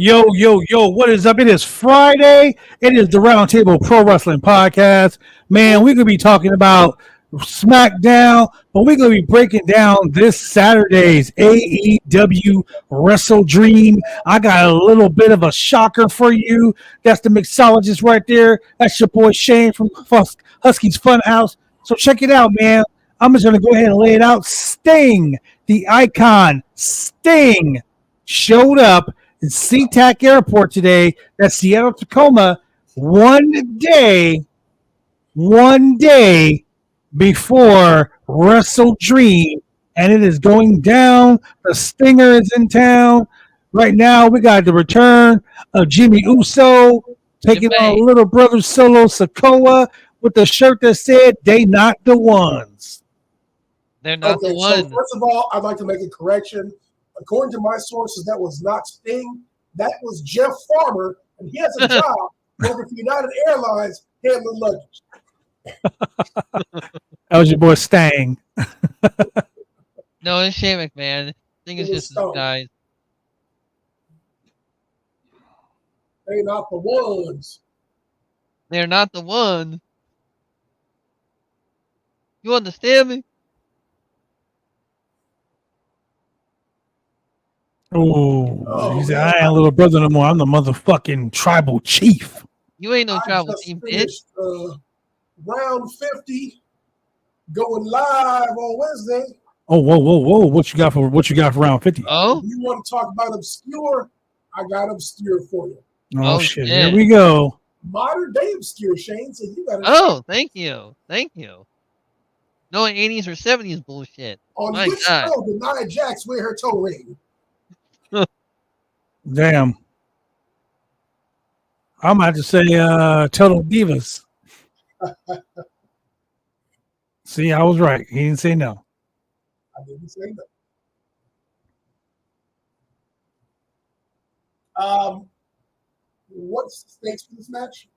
Yo, what is up? It is Friday. It is the Roundtable Pro Wrestling Podcast. Man, we're going to be talking about SmackDown, but we're going to be breaking down this Saturday's AEW Wrestle Dream. I got a little bit of a shocker for you. That's the mixologist right there. That's your boy Shane from Husky's Funhouse. So check it out, man. I'm just going to go ahead and lay it out. Sting, the icon, Sting, showed up in SeaTac Airport today. That's Seattle Tacoma. One day before Wrestle Dream, and it is going down. The Stinger is in town right now. We got the return of Jimmy Uso taking on little brother Solo Sikoa with the shirt that said "They not the ones." They're not the ones. So first of all, I'd like to make a correction. According to my sources, that was not Sting. That was Jeff Farmer, and he has a job working for United Airlines handling luggage. That was your boy Stang. No, it's Shane McMahon. I think it's just this guy. They're not the ones. They're not the ones. You understand me? Oh, he said, I ain't a little brother no more. I'm the motherfucking tribal chief. You ain't no tribal chief, bitch. Round 50 going live on Wednesday. Oh, whoa. What you got for round 50? Oh? If you want to talk about obscure, I got obscure for you. Oh shit. Here we go. Modern day obscure, Shane. So you got thank you. No 80s or 70s bullshit. On which show did Nia Jax wear her toe ring? Damn. I'm about to say Total Divas. See, I was right. He didn't say no. I didn't say no. What's the stakes for this match?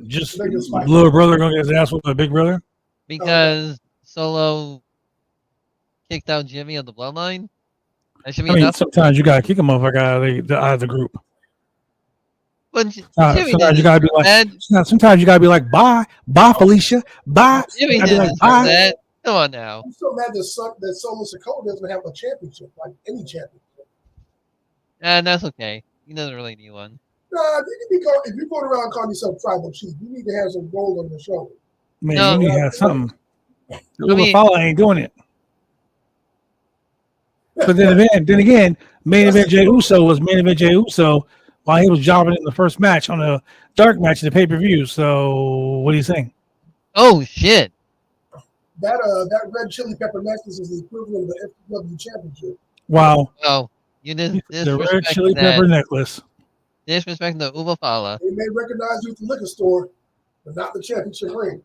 Just little brother gonna get his ass with my big brother? Because Solo kicked out Jimmy of the Bloodline? Sometimes you gotta kick a motherfucker out of the group. But sometimes you gotta be like, sometimes you gotta be like, bye, Felicia, bye. Jimmy didn't like, bye. That. Come on now. I'm so mad that Solo Sikoa doesn't have a championship, like any championship. And that's okay. He doesn't really need one. Nah, if you're going around calling yourself tribal chief, you need to have some gold on your shoulder. Man, you need to have something. Follow ain't doing it. But then again, main event Jey Uso was main event Jey Uso while he was jobbing in the first match on a dark match in the pay-per-view. So what do you think? Oh shit. That red chili pepper necklace is the equivalent of the FW championship. Wow. Oh, you did the red chili pepper necklace. Disrespecting the Uva Fala. They may recognize you at the liquor store, but not the championship ring.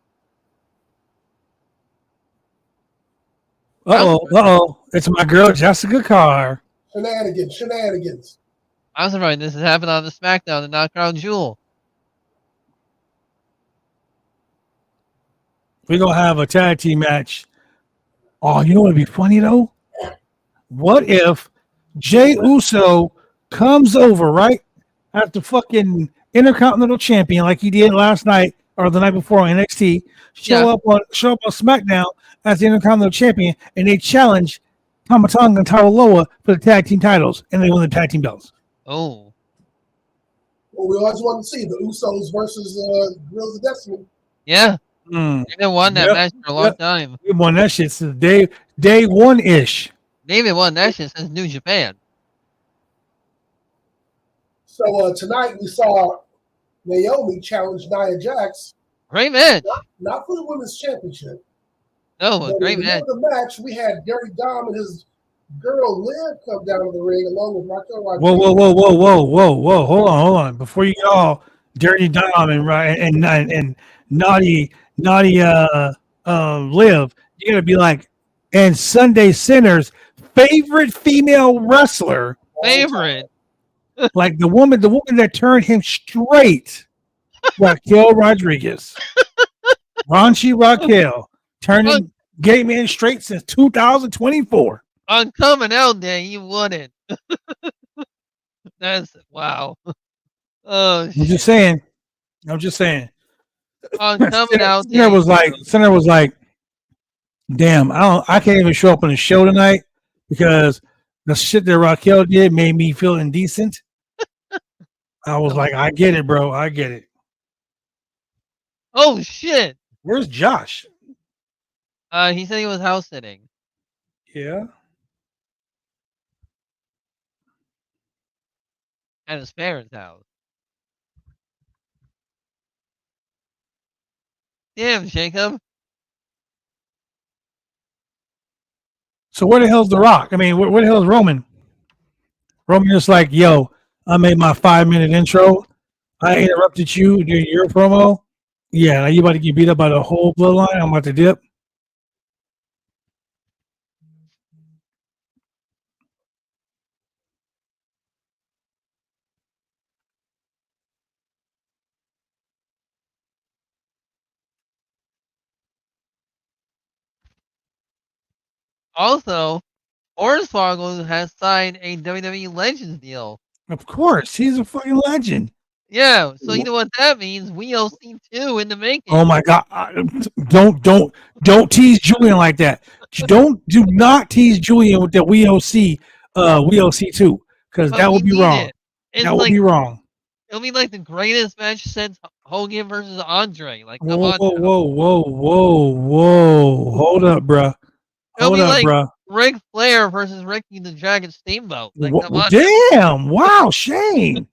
Uh-oh. It's my girl, Jessica Carr. Shenanigans. I'm surprised this has happened on the SmackDown and not Crown Jewel. We're going to have a tag team match. Oh, you know what would be funny, though? What if Jey Uso comes over, right, after fucking Intercontinental Champion like he did last night or the night before on NXT, show up on SmackDown as the Intercontinental Champion, and they challenge Tama Tonga and Tara Loa for the tag team titles, and they win the tag team belts. Oh. Well, we always want to see the Usos versus Grills of Destiny. Yeah. They haven't won that match for a long time. We won that shit since day one-ish. They haven't won that shit since New Japan. So tonight we saw Naomi challenge Nia Jax. Great match. Not for the women's championship. No, a great match. In the match, we had Dirty Dom and his girl Liv come down to the ring along with Raquel Rodriguez. Whoa. Hold on. Before you get all Dirty Dom and naughty Liv, you gotta be like, and Sunday Sinner's favorite female wrestler. Favorite. Like the woman that turned him straight, Raquel Rodriguez. Raunchy Raquel turning gay man straight since 2024. On coming out day, you won it. That's wow. Oh I'm shit. just saying. I'm just saying. Coming out Center was like, damn, I can't even show up on the show tonight because the shit that Raquel did made me feel indecent. I was like, I get it, bro. I get it. Oh shit. Where's Josh? He said he was house sitting Yeah. at his parents' house. Damn, Jacob. So where the hell's The Rock? I mean, where the hell's Roman? Roman is like, yo, I made my 5-minute intro. I interrupted you during your promo. Yeah, now you about to get beat up by the whole bloodline. I'm about to dip. Also, Hornswoggle has signed a WWE Legends deal. Of course, he's a fucking legend. Yeah, so you know what that means? We see 2 in the making. Oh my god! Don't tease Julian like that. Do not tease Julian with the we OC 2 because that would be wrong. That would be wrong. It'll be like the greatest match since Hogan versus Andre. Like, come Whoa, on. whoa! Hold up, bruh. It'll be like bruh. Ric Flair versus Ricky the Dragon Steamboat. Like, come on. Damn! Wow, Shane,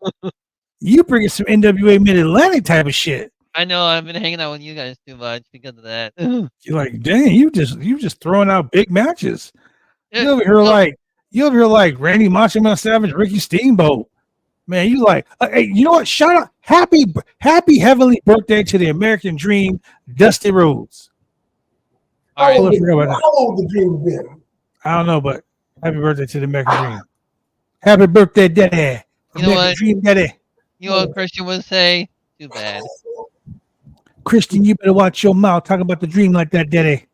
you bringing some NWA Mid Atlantic type of shit. I know I've been hanging out with you guys too much because of that. You're like, dang, you just throwing out big matches. Yeah, You over here like Randy Macho Man Savage, Ricky Steamboat. Man, you like, hey, you know what? Shout out, happy heavenly birthday to the American Dream, Dusty Rhodes. How old the Dream been? I don't know, but happy birthday to the American Dream. Happy birthday, Daddy. You know what? Dream Daddy. You know what Christian would say? Too bad. Christian, you better watch your mouth talking about the Dream like that, Daddy.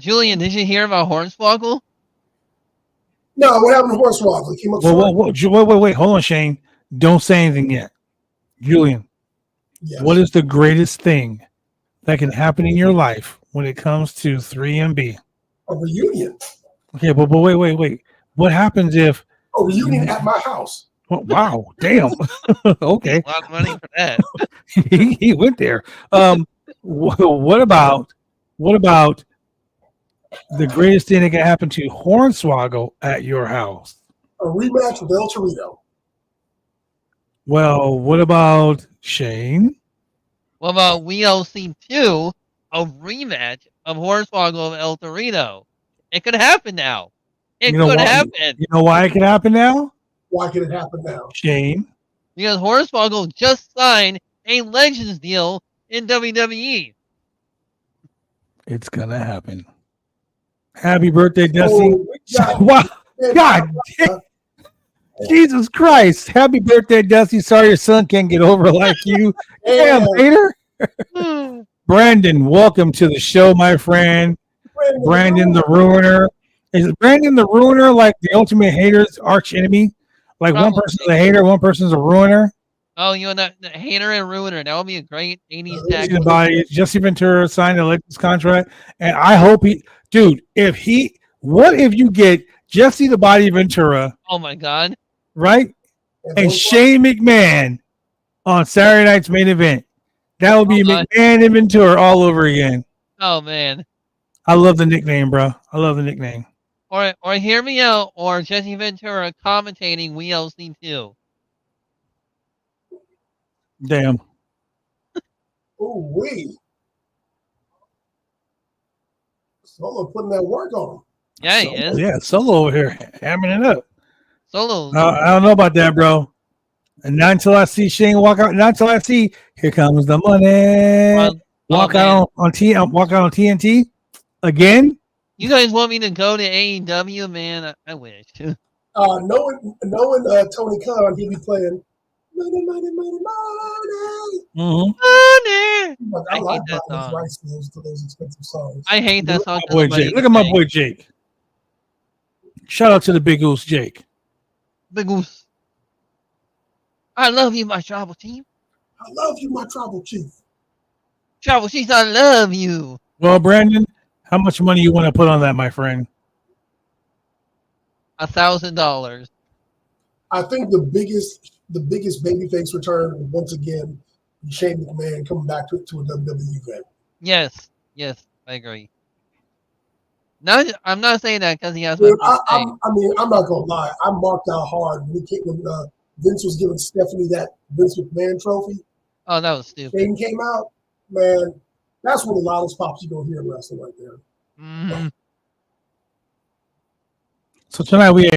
Julian, did you hear about Hornswoggle? No, what happened to Hornswoggle? He came up wait, hold on, Shane. Don't say anything yet. Julian, yes. What is the greatest thing that can happen in your life when it comes to 3MB? A reunion. Okay, but wait. What happens if a reunion at my house? Oh, wow, damn. Okay. A lot of money for that. he went there. What about the greatest thing that can happen to Hornswoggle at your house? A rematch with El Torito. Well, what about Shane? What about we see 2, a rematch of Hornswoggle and El Torito? It could happen now. It could happen. You know why it could happen now? Why could it happen now? Shane? Because Hornswoggle just signed a Legends deal in WWE. It's gonna happen. Happy birthday, Dusty. Wow. God damn. Jesus Christ. Happy birthday, Dusty. Sorry your son can't get over like you. Damn, Peter. Brandon, welcome to the show, my friend. Brandon the Ruiner. Is Brandon the Ruiner like the ultimate hater's arch enemy? Like one person's a hater, one person's a ruiner? Oh, you know, the hater and ruiner. That would be a great 80s tag. Jesse Ventura signed a Legends contract, and I hope what if you get Jesse the Body Ventura? Oh my God! Right, and Shane McMahon on Saturday night's main event. That would be McMahon and Ventura all over again. Oh man, I love the nickname, bro. I love the nickname. Or hear me out, or Jesse Ventura commentating We LC 2. Damn. Oh wait. Solo putting that work on him. Yeah, he is. Yeah, Solo over here hammering it up. Solo. I don't know about that, bro. And not until I see Shane walk out. Not until I see here comes the money. Walk out on TNT again. You guys want me to go to AEW, man? I wish. Knowing Tony Khan, he'd be playing money. Mm-hmm. Money. I like those rice meals to those expensive songs. I hate that song. Look at my boy Jake. Shout out to the Big Goose Jake. Big Goose. I love you, my tribal chief. I love you, my tribal chief. Tribal chief, I love you. Well, Brandon, how much money you want to put on that, my friend? $1,000. I think the biggest babyface return once again, Shane McMahon coming back to a WWE event. Yes, I agree. No, I'm not saying that because he has Dude, my I'm not gonna lie. I marked out hard when Vince was giving Stephanie that Vince McMahon trophy. Oh, that was stupid. Shane came out, man. That's one of the loudest pops you're gonna hear in wrestling right there. Mm-hmm. So tonight we had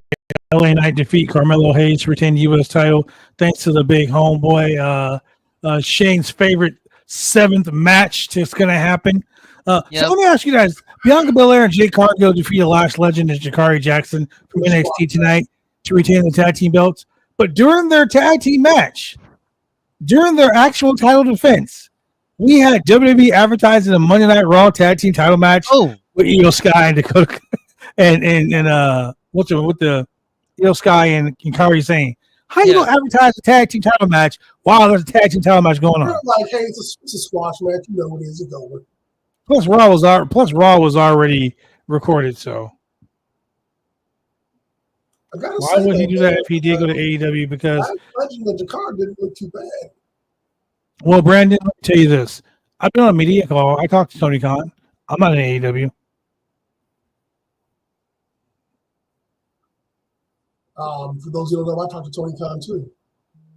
LA Knight defeat Carmelo Hayes to retain the U.S. title thanks to the big homeboy. Shane's favorite 7th match that's going to happen. So let me ask you guys: Bianca Belair and Jade Cargill defeated Lash Legend and Jakari Jackson from NXT tonight to retain the tag team belts. But during their tag team match, during their actual title defense, we had WWE advertising a Monday Night Raw tag team title match with Io Sky and Dakota and with the Io Sky and Kairi Sane. How you gonna advertise a tag team title match while there's a tag team title match going on? They're like, hey, it's a squash match. You know what it is. It's over. Plus, Raw was already recorded, so why would he do that if he did go to AEW? Because Legend of Jakar didn't look too bad. Well, Brandon, let me tell you this: I've been on a media call. I talked to Tony Khan. I'm not in AEW. For those who don't know, I talked to Tony Khan too.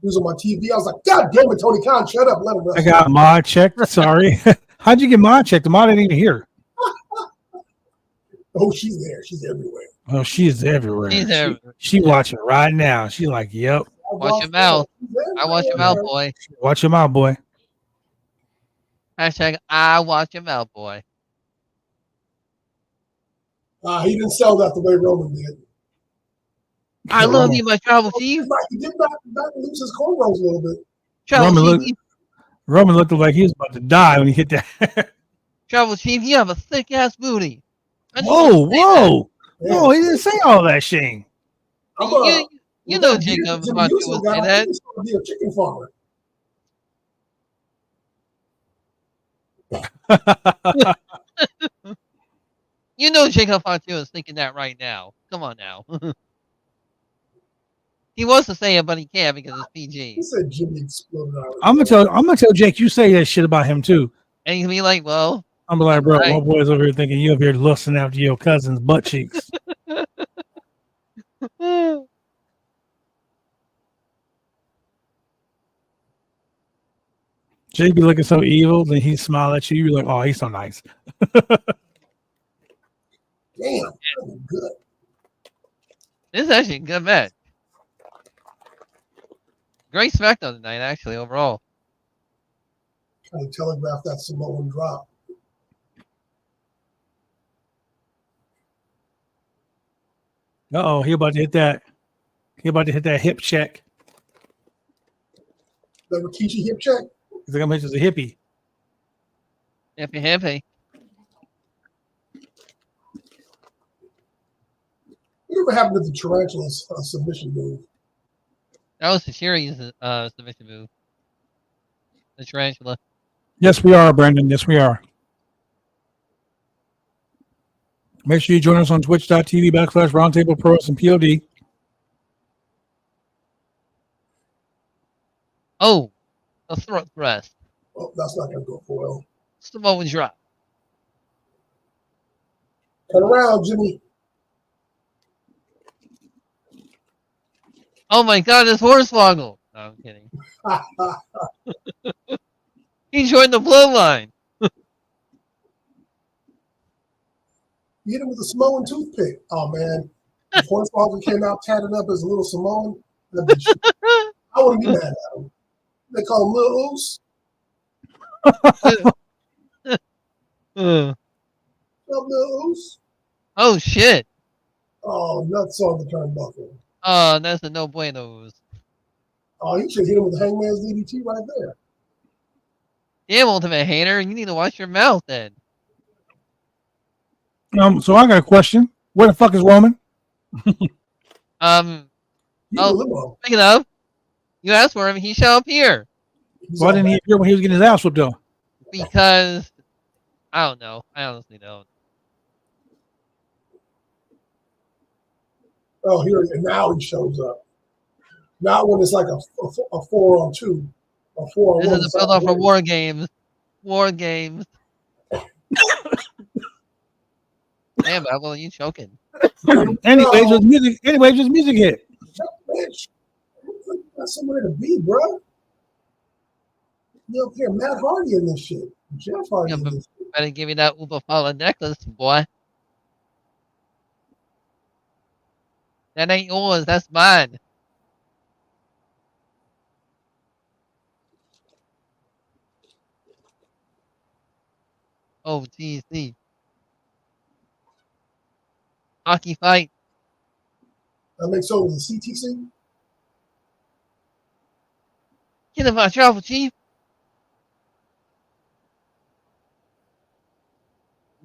He was on my TV. I was like, God damn it, Tony Khan, shut up, let him wrestle. I got mod checked. Sorry. How'd you get mod checked? The mod ain't even here. Oh, she's there. She's everywhere. Oh, she is everywhere. She watching right now. She's like, yep. Watch your mouth. I watch your mouth, boy. Watch your mouth, boy. Hashtag I watch your mouth, boy. He didn't sell that the way Roman did. I love you, my tribal chief. He did not lose his cornrows a little bit. Roman looked like he was about to die when he hit that. Tribal chief, you have a thick ass booty. Whoa. No, he didn't say all that, Shane. You know Jacob about you would say that. He's going to be a chicken farmer. You know Jacob Fatu is thinking that right now. Come on now. He wants to say it, but he can't because it's PG. He said Jimmy exploded out. I'm gonna tell Jake you say that shit about him too. And he's gonna be like, well, I'm like, bro, my boy's over here thinking you over here lusting after your cousin's butt cheeks. Jake be looking so evil, then he smile at you. You're like, oh, he's so nice. Damn, good. This is actually a good match. Great SmackDown tonight, actually, overall. Trying to telegraph that Samoan drop. He about to hit that. He about to hit that hip check. The Rikishi hip check? He's like, I'm just a hippie. Hippie. Whatever happened to the tarantula submission move? That was the series submission move. The tarantula. Yes, we are, Brandon. Yes, we are. Make sure you join us on twitch.tv/Roundtable Pro and POD. Oh, a throat thrust. Oh, that's not going to go for well. Samoan drop. Turn around, Jimmy. Oh my God, it's Hornswoggle. No, I'm kidding. He joined the bloodline. You hit him with a Samoan toothpick. Oh, man. If Hornswoggle came out tatted up as a little Samoan, I wouldn't be mad at him. They call him Lil Oos. Lil Oos. Oh, shit. Oh, nuts on the turnbuckle. Oh, that's a no buenos. Oh, you should hit him with the Hangman's DDT right there. Damn, Ultimate Hater, you need to watch your mouth then. So I got a question. Where the fuck is Roman? You limo. Speaking of, you asked for him. He shall appear Why didn't he appear when he was getting his ass whooped though? because I don't know. I honestly don't. Oh, here and now he shows up. Not when it's like a 4-on-2, a 4-on-1. This is a build up for War Games. War Games. Damn, Apple, you choking? Anyway, just music hit. Bitch, that's somewhere to be, bro. You up here, Matt Hardy in this shit. Jeff Hardy in this shit. Better give me that Ubafala necklace, boy. That ain't yours. That's mine. Oh, GC. Hockey fight. That makes so the CTC. Get him my travel, chief.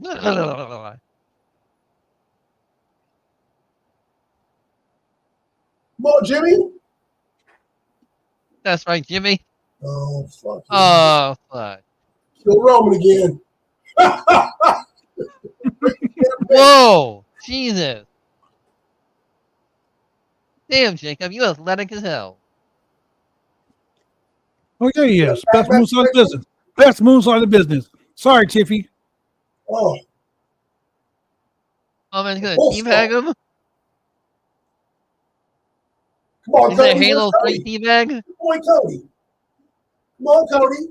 Come on, Jimmy. That's right, Jimmy. Oh, fuck. Oh, fuck. Kill Roman again. Whoa, Jesus. Damn, Jacob, you athletic as hell. Oh yeah, he is. Best moonsault in the business. Best moonsault in the business. Sorry, Tiffy. Oh. Oh, man, he's gonna teabag him? Come on, Is Cody. it Halo 3 teabag? Good boy, Cody. Come on, Cody.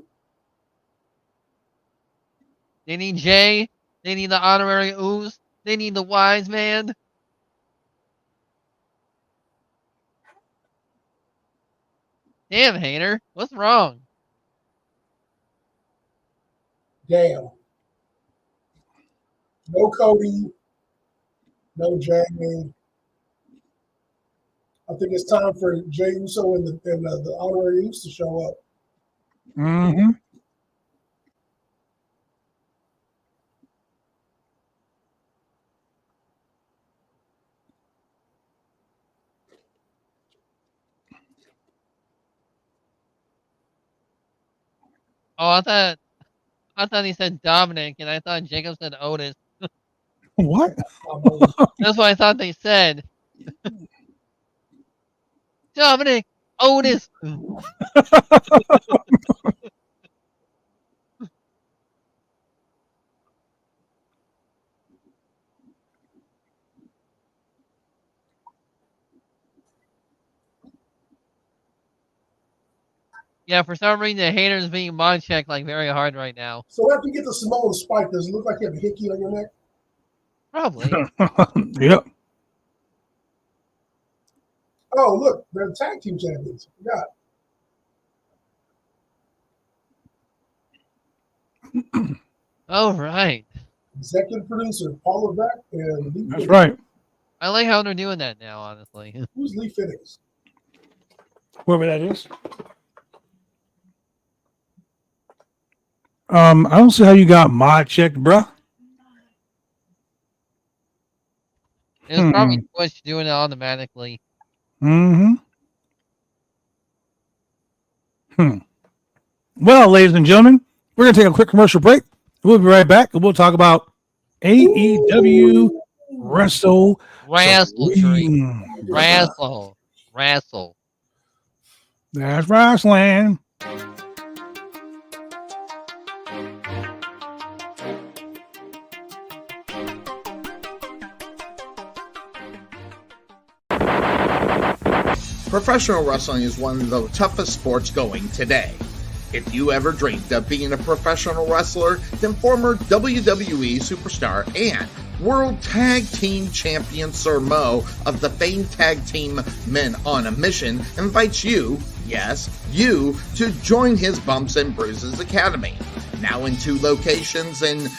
They need Jay. They need the honorary ooze. They need the wise man. Damn, Hater. What's wrong? Damn. No Cody. No Jamie. I think it's time for Jay Uso and the honorary Uso to show up. Mm-hmm. Oh, I thought he said Dominic, and I thought Jacob said Otis. What? That's what I thought they said. Dominic, Otis. Yeah, for some reason, the Hater's being mind checked like very hard right now. So after you get the Samoan spike, does it look like you have a hickey on your neck? Probably. Yep. Oh, look, they're the tag team champions. Yeah. All right. Executive producer Paul Levesque and Lee That's Finnix. right. I like how they're doing that now, honestly. Who's Lee Finnix? Whoever that is. I don't see how you got mod checked, bruh. It was probably Twitch doing it automatically. Mm-hmm. Well, ladies and gentlemen, we're going to take a quick commercial break. We'll be right back, and we'll talk about AEW Wrestle. Wrestle. Wrestle. That's wrestling. Professional wrestling is one of the toughest sports going today. If you ever dreamed of being a professional wrestler, then former WWE superstar and World Tag Team Champion Sir Mo of the famed tag team Men on a Mission invites you, yes, you, to join his Bumps and Bruises Academy. Now in 2 locations in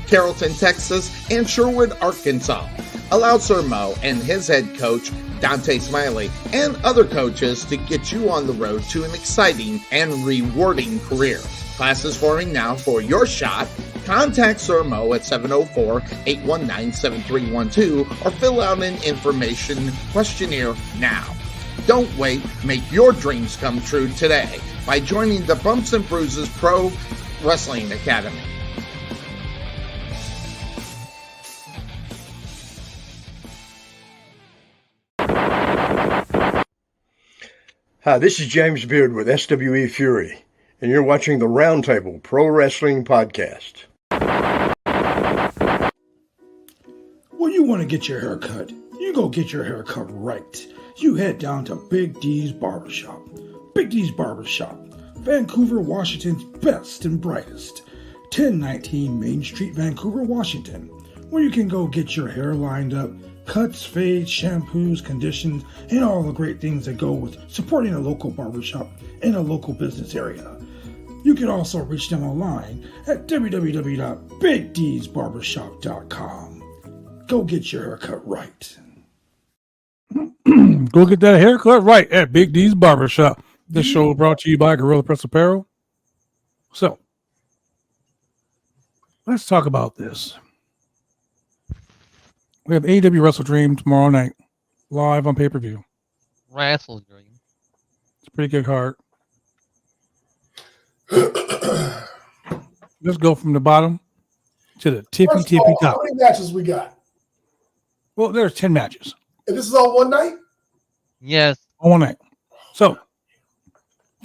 Carrollton, Texas and Sherwood, Arkansas. Allow Sir Mo and his head coach, Dante Smiley, and other coaches to get you on the road to an exciting and rewarding career. Classes forming now for your shot. Contact Sir Mo at 704-819-7312 or fill out an information questionnaire now. Don't wait. Make your dreams come true today by joining the Bumps and Bruises Pro Wrestling Academy. Hi, this is James Beard with SWE Fury, and you're watching the Roundtable Pro Wrestling Podcast. When you want to get your hair cut, you go get your hair cut right. You head down to Big D's Barbershop. Big D's Barbershop, Vancouver, Washington's best and brightest. 1019 Main Street, Vancouver, Washington, where you can go get your hair lined up, cuts, fades, shampoos, conditions, and all the great things that go with supporting a local barbershop in a local business area. You can also reach them online at www.bigdsbarbershop.com. Go get your haircut right. Go get that haircut right at Big D's Barbershop. This show is brought to you by Gorilla Press Apparel. So, let's talk about this. We have AEW Wrestle Dream tomorrow night, live on pay-per-view. Wrestle Dream. It's a pretty good card. Let's go from the bottom to the tippy First of all, top. how many matches we got? Well, there's 10 matches And this is all one night? Yes. on one night. So,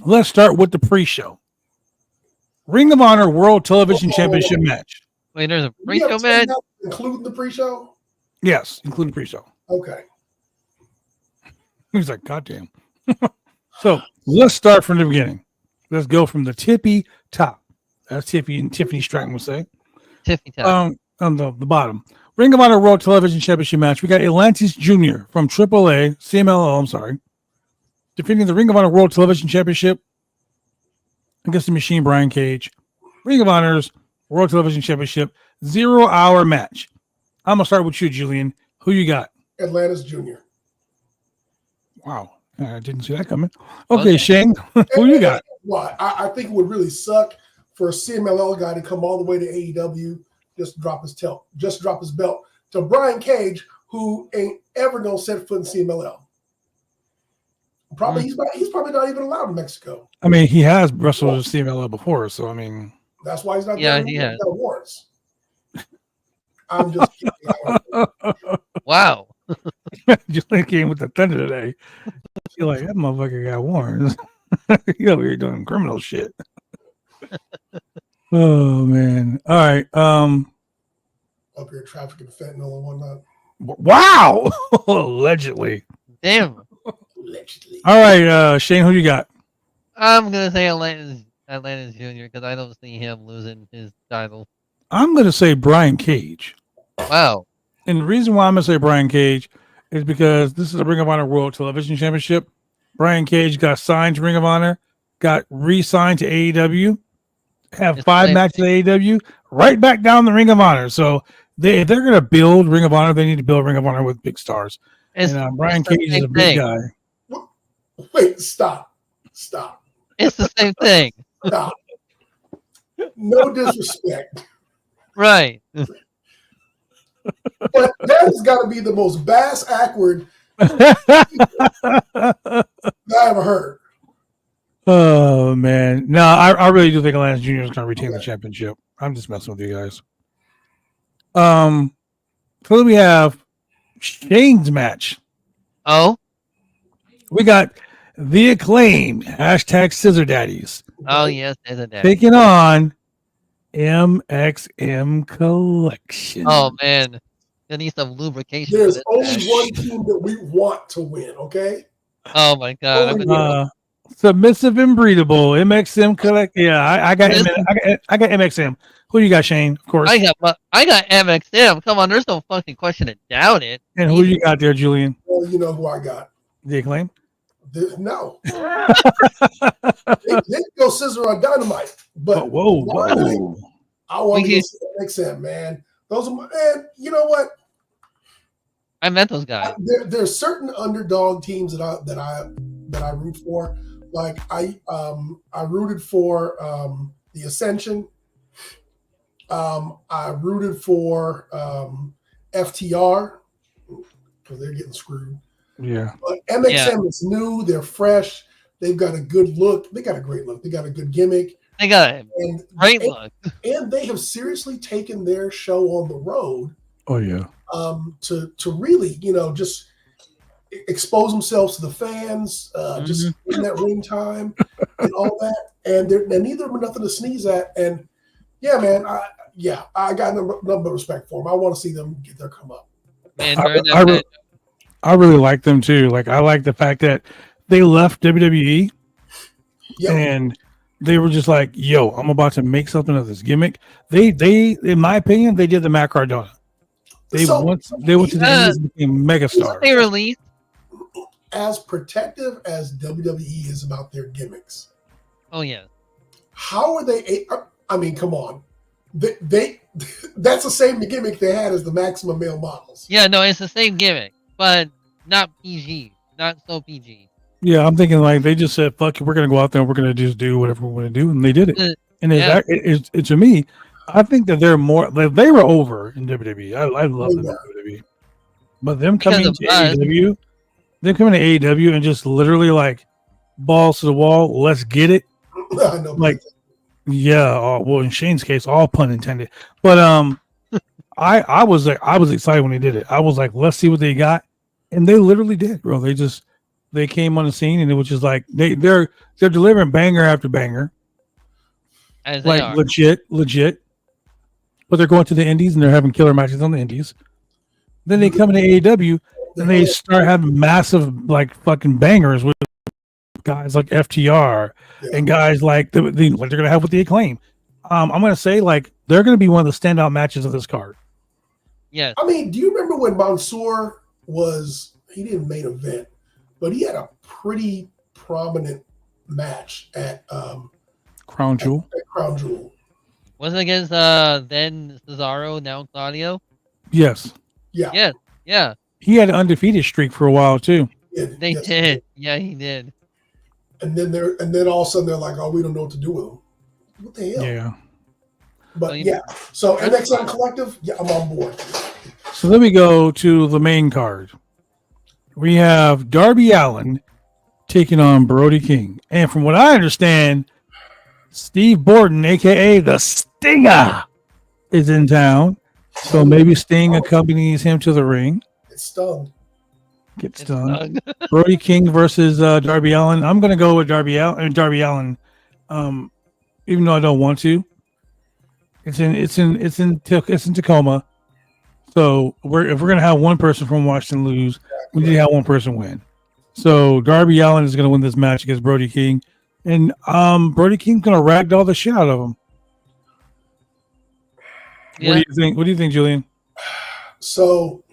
let's start with the pre-show. Ring of Honor World Television Championship match. Wait, there's a Do we have pre-show 10 match? matches including the pre-show? Yes, including pre-show. Okay. He's like, goddamn. So let's start from the beginning. Let's go from the tippy top. That's Tiffany Stratton would say. Tiffany Town. On the bottom. Ring of Honor World Television Championship match. We got Atlantis Jr. from AAA, CMLL, I'm sorry, defending the Ring of Honor World Television Championship against the Machine Brian Cage. Ring of Honor's World Television Championship 0-hour match. I'm going to start with you, Julian. Who you got? Atlantis Jr. Wow. I didn't see that coming. Okay, Shane, who you got? Why? I think it would really suck for a CMLL guy to come all the way to AEW, just drop his belt to Brian Cage, who ain't ever gonna set foot in CMLL. Probably he's probably not even allowed in Mexico. I mean, he has wrestled with CMLL before, so I mean, That's why he's not Yeah, getting he has. awards. I'm just kidding. Wow. Julian came with the thunder today. You're like, that motherfucker got warrants. You over here doing criminal shit. Oh man. All right. Up here trafficking fentanyl and whatnot. Wow. Allegedly. Damn. Allegedly. All right, Shane, who you got? I'm going to say Atlantis Jr. because I don't see him losing his title. I'm gonna say Brian Cage. Wow. And the reason why I'm gonna say Brian Cage is because this is a Ring of Honor World Television Championship. Brian Cage got signed to Ring of Honor, got re-signed to AEW, have It's 5 the same matches at AEW, right back down the Ring of Honor. So if they're gonna build Ring of Honor, they need to build Ring of Honor with big stars. It's, And Brian it's the Cage is same a big thing. guy. Wait, stop. It's the same thing. Stop. No disrespect. Right. But that has got to be the most bass awkward that I ever heard. Oh man, no, I really do think Atlantis Jr. is going to retain the championship. I'm just messing with you guys. So then we have Shane's match. Oh? We got the Acclaimed #Scissor Daddies Oh, yes. There's a day. taking on MXM Collection. Oh, man. There needs some lubrication. for There's this only match. one team that we want to win, okay? Oh, my God. I've been- Submissive and breedable MXM Collect. Yeah, I got MXM. Who you got, Shane? Of course. I got MXM. Come on, there's no fucking question to doubt it. And who you got there, Julian? Well, you know who I got. The Acclaim. No. they go scissor on Dynamite. But Whoa. I want to We see XM, man. Those are man, you know what? I met those guys. There's certain underdog teams that I root for. Like I rooted for the Ascension. I rooted for FTR because they're getting screwed. Yeah. But MXM is new. They're fresh. They've got a good look. They got a great look. They got a good gimmick. They got a And great look. And they have seriously taken their show on the road. Oh yeah. To really, just expose themselves to the fans, just in that ring time and all that. And neither of them are nothing to sneeze at. And yeah, man, I got nothing but respect for them. I want to see them get their come up. Man, I really like them too. Like I like the fact that they left WWE and they were just like, "Yo, I'm about to make something of this gimmick." They, in my opinion, they did the Matt Cardona. They went to the Indies and became megastars. They released as protective as WWE is about their gimmicks. Oh yeah. How are they? I mean, come on. They that's the same gimmick they had as the Maximum Male Models. Yeah, no, it's the same gimmick, but not PG, not so PG. Yeah, I'm thinking like they just said, "Fuck it, we're gonna go out there and we're gonna just do whatever we want to do," and they did it. And it to me, I think that they're more. Like, they were over in WWE. I love them in WWE, but them coming to AEW, and just literally like balls to the wall. Let's get it. I know, like. Yeah, well, in Shane's case, all pun intended. But I was excited when they did it. I was like, let's see what they got, and they literally did, bro. They came on the scene, and it was just like they're delivering banger after banger, like legit. But they're going to the Indies and they're having killer matches on the Indies. Then they come into AEW and they start having massive like fucking bangers with guys like FTR and guys like what they're gonna have with the Acclaim. I'm gonna say like they're gonna be one of the standout matches of this card. Yeah. I mean, do you remember when Mansoor he didn't main event, but he had a pretty prominent match at Crown Jewel. At Crown Jewel. Was it against then Cesaro, now Claudio? Yes. Yeah. Yeah. He had an undefeated streak for a while too. They did. Yeah, he did. And then all of a sudden they're like, "Oh, we don't know what to do with him." What the hell? Yeah. But so MXM Collective, I'm on board. So then we go to the main card. We have Darby Allin taking on Brody King, and from what I understand, Steve Borden, aka the Stinger, is in town. So maybe Sting accompanies him to the ring. It's stung. Gets done. Brody King versus Darby Allin. I'm gonna go with Darby Allin. Even though I don't want to. It's in Tacoma. So if we're gonna have one person from Washington lose, we need to have one person win. So Darby Allin is gonna win this match against Brody King, and Brody King's gonna ragdoll the shit out of him. Yeah. What do you think? What do you think, Julian? So.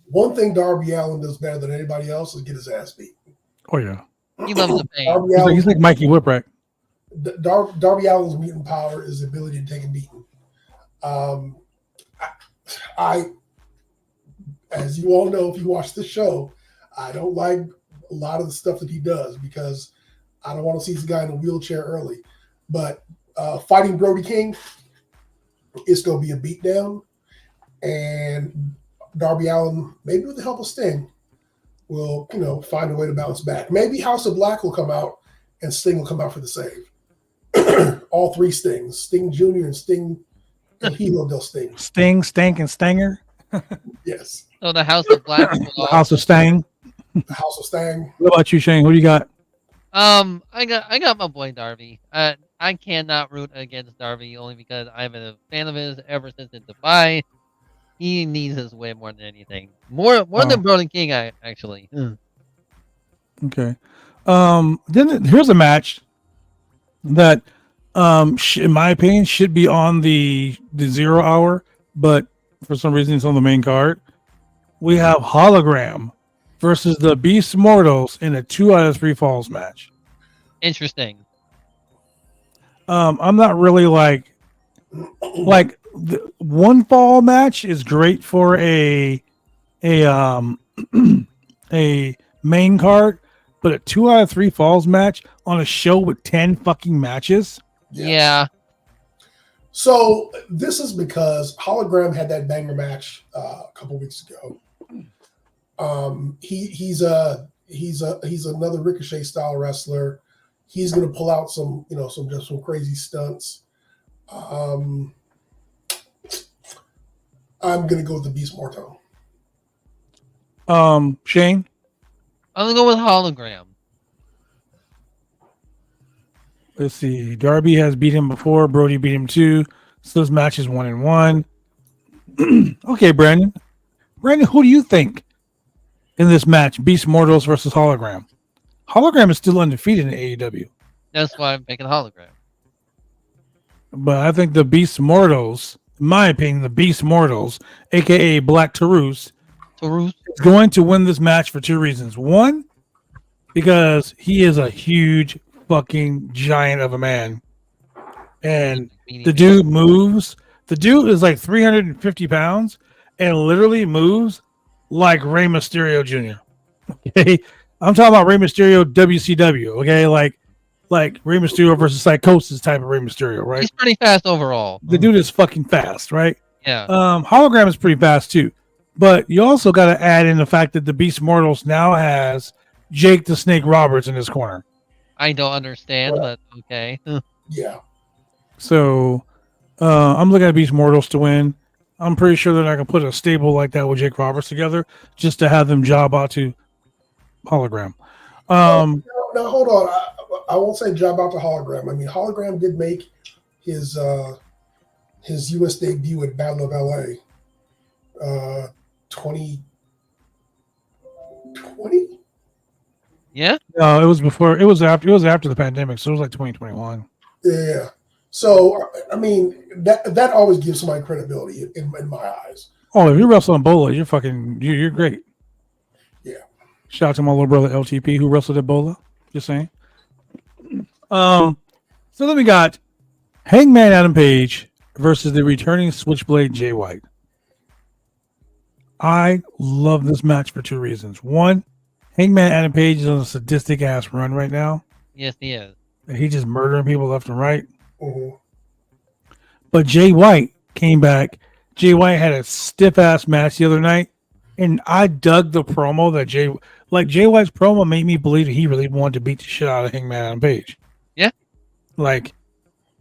One thing Darby Allin does better than anybody else is get his ass beat. Oh yeah, he loves the pain. He's like Mikey Whipwreck. Darby Allin's mutant power is the ability to take a beating. I, as you all know, if you watch the show, I don't like a lot of the stuff that he does because I don't want to see this guy in a wheelchair early. But fighting Brody King, it's going to be a beatdown, and Darby Allin, maybe with the help of Sting, will find a way to bounce back. Maybe House of Black will come out and Sting will come out for the save. All three Stings, Sting Jr. and Sting, and Hilo del Sting. Sting, Stank, and Stanger. Yes. So the House of Black. The House of Stang. The House of Stang. What about you, Shane? What do you got? I got my boy Darby. I cannot root against Darby only because I've been a fan of his ever since in Dubai. He needs his way more than anything. More than Brody King, actually. Okay. Then here's a match that, in my opinion, should be on the 0 hour, but for some reason it's on the main card. We have Hologram versus the Beast Mortals in a 2 out of 3 falls match. Interesting. I'm not really like the one fall match is great for a main card, but a 2 out of 3 falls match on a show with 10 fucking matches. Yes. Yeah. So this is because Hologram had that banger match a couple weeks ago. He's another Ricochet style wrestler. He's going to pull out some crazy stunts. I'm going to go with the Beast Morto. Shane? I'm gonna go with hologram. Let's see. Darby has beat him before. Brody beat him too. So this match is 1-1. Okay, Brandon. Brandon, who do you think in this match? Beast Mortals versus Hologram. Hologram is still undefeated in AEW. That's why I'm picking hologram. But I think the Beast Mortals, in my opinion, the Beast Mortals, aka Black Taurus, is going to win this match for two reasons. One, because he is a huge fucking giant of a man. And the dude moves. The dude is like 350 pounds and literally moves like Rey Mysterio Jr. Okay. I'm talking about Rey Mysterio WCW. Okay. Like Rey Mysterio versus Psychosis type of Rey Mysterio, right? He's pretty fast overall. The dude is fucking fast, right? Yeah. Hologram is pretty fast too. But you also got to add in the fact that the Beast Mortals now has Jake the Snake Roberts in his corner. I don't understand, but okay. Yeah. So I'm looking at Beast Mortals to win. I'm pretty sure they're not going to put a stable like that with Jake Roberts together just to have them job out to Hologram. Now, hold on. I won't say job out to Hologram. I mean, Hologram did make his U.S. debut at Battle of L.A. 2020. Yeah. No, it was before. It was after the pandemic, so it was like 2021. Yeah. So I mean, that always gives somebody credibility in my eyes. Oh, if you wrestle Ebola, you're great. Yeah. Shout out to my little brother LTP who wrestled Ebola. Just saying. So then we got Hangman Adam Page versus the returning Switchblade Jay White. I love this match for two reasons. One, Hangman Adam Page is on a sadistic ass run right now. Yes, he is. He's just murdering people left and right. Mm-hmm. But Jay White came back. Jay White had a stiff ass match the other night, and I dug the promo that Jay White's promo made me believe that he really wanted to beat the shit out of Hangman Adam Page. Yeah. Like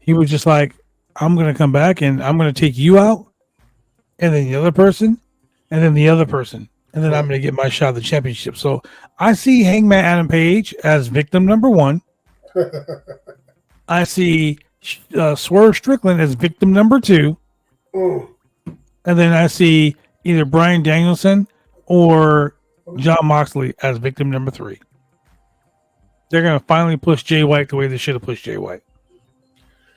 he was just like, I'm gonna come back and I'm gonna take you out, and then the other person, and then the other person, and then I'm gonna get my shot at the championship. So I see Hangman Adam Page as victim number one. I see Swerve Strickland as victim number two. Mm. And then I see either Bryan Danielson or Jon Moxley as victim number three. They're going to finally push Jay White the way they should have pushed Jay White.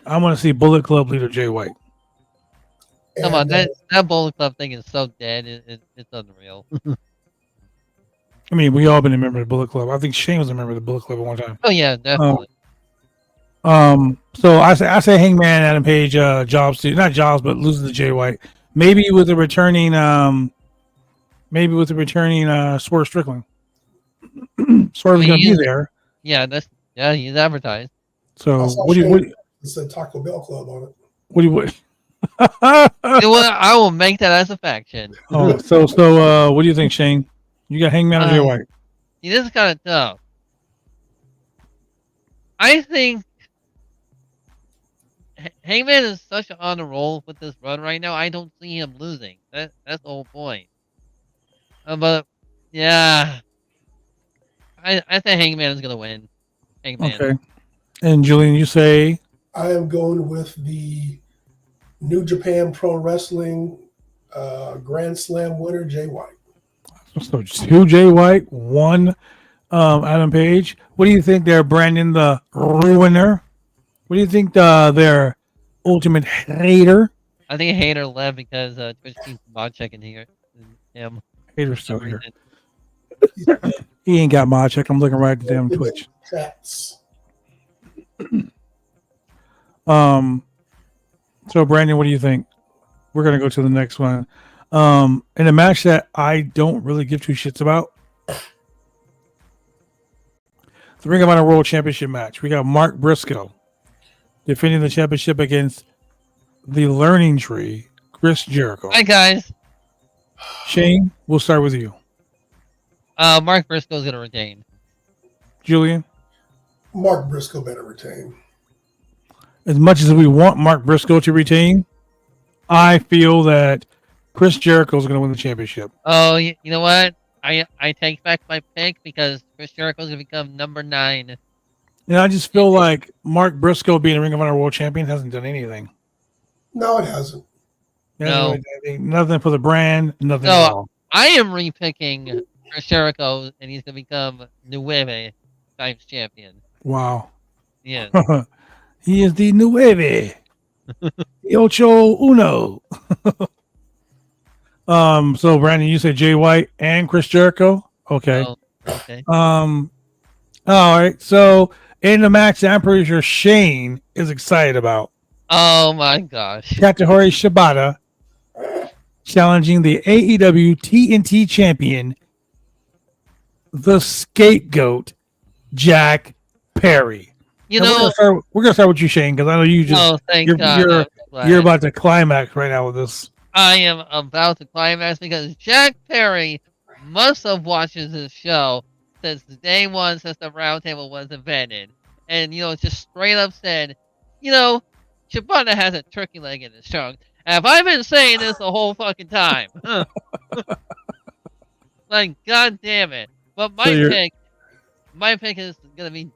I want to see Bullet Club leader Jay White. Come on, that Bullet Club thing is so dead. It's unreal. I mean, we all been a member of the Bullet Club. I think Shane was a member of the Bullet Club at one time. Oh yeah, definitely. So I say Hangman Adam Page not jobs, but losing to Jay White. Maybe with the returning Swerve Strickland. Swerve is going to be there. Yeah, he's advertised. So what do you? It said Taco Bell Club on it. What do you? I will make that as a faction. Oh, so what do you think, Shane? You got Hangman or Jay White? See, this is kind of tough. I think Hangman is such on a roll with this run right now. I don't see him losing. That's the whole point. But yeah, I think Hangman is gonna win. Hangman. Okay. And Julian, you say? I am going with the New Japan Pro Wrestling Grand Slam winner, Jay White. So 2 Jay White, 1 Adam Page. What do you think there, Brandon the Ruiner? What do you think their ultimate hater? I think Hater left because Twitch keeps mod checking him. Hater's still here. He ain't got mod check. I'm looking right at the damn Twitch. Chats. So Brandon, what do you think? We're gonna go to the next one. In a match that I don't really give two shits about. The Ring of Honor World Championship match. We got Mark Briscoe defending the championship against the Learning Tree, Chris Jericho. Hi guys. Shane, we'll start with you. Mark Briscoe's gonna retain. Julian, Mark Briscoe better retain. as much as we want Mark Briscoe to retain, I feel that Chris Jericho is going to win the championship. Oh, you know what? I take back my pick because Chris Jericho's gonna become number 9. And I just feel like Mark Briscoe being a Ring of Honor World Champion hasn't done anything. No, it hasn't. He hasn't really done anything. Nothing for the brand, nothing No. at all. I am repicking Chris Jericho, and he's gonna become Nueve times champion. Wow. Yeah. He is the Nueve. The Ocho Uno. So Brandon, you said Jay White and Chris Jericho? Okay. Oh, okay. All right. So in the match that I'm pretty sure Shane is excited about, Oh my gosh. Katsuyori Shibata challenging the AEW TNT champion, the scapegoat, Jack Perry. You And know. we're gonna start with you, Shane, because I know you just Oh, thank you're- God. you're- I'm so glad. you're about to climax right now with this. I am about to climax because Jack Perry must have watched this show since day one, since the Roundtable was invented. And, just straight up said, Shibata has a turkey leg in his trunk. Have I been saying this the whole fucking time? Like, god damn it. But my pick is going to be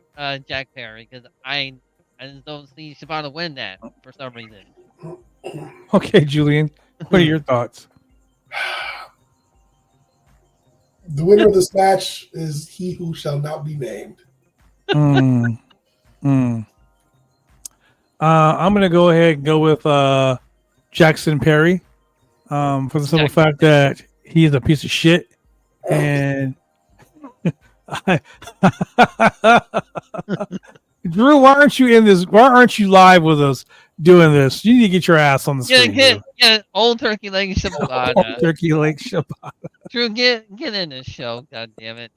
Jack Perry because I just don't see Shibata win that for some reason. Okay, Julian, what are your thoughts? The winner of this match is he who shall not be named. I'm gonna go ahead and go with Jackson Perry, for the simple fact that he's a piece of shit, and Drew, why aren't you in this? Why aren't you live with us doing this? You need to get your ass on the screen. Get old turkey leg Shibata. Drew. Turkey Lake Shibata. Drew, get in this show, god damn it.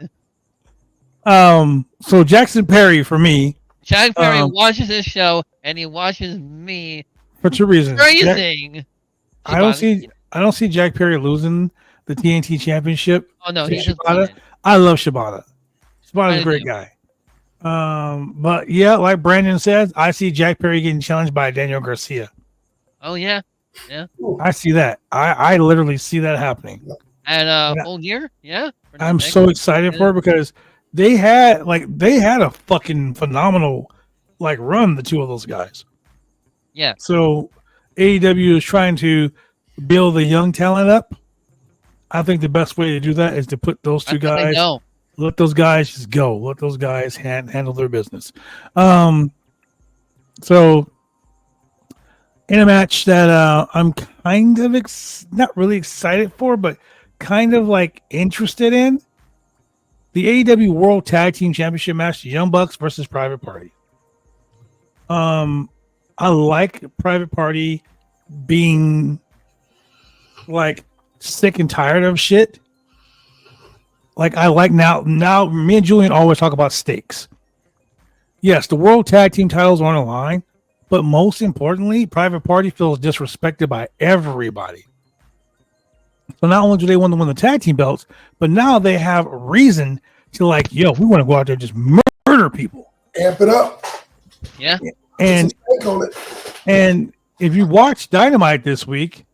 So Jackson Perry for me, Jack Perry watches this show and he watches me for two reasons. praising. I don't see Jack Perry losing the TNT Championship. Oh no, to he's just Shibata. winning. I love Shibata. Shibata's a I great do. guy. But yeah, like Brandon says, I see Jack Perry getting challenged by Daniel Garcia. Oh yeah, I see that. I literally see that happening. and Full Gear, yeah. for the I'm next- so excited for it because they had a fucking phenomenal run, the two of those guys. Yeah. So AEW is trying to build the young talent up. I think the best way to do that is to put those two That's what they guys. know. Let those guys just go. Let those guys handle their business. So in a match that I'm kind of not really excited for, but kind of interested in, the AEW World Tag Team Championship match, the Young Bucks versus Private Party. I like Private Party being sick and tired of shit. I like now me and Julian always talk about stakes. Yes, the World Tag Team titles are on the line, but most importantly, Private Party feels disrespected by everybody. So not only do they want to win the tag team belts, but now they have a reason to we want to go out there and just murder people. Amp it up. Yeah. And Take on it. and if you watched Dynamite this week,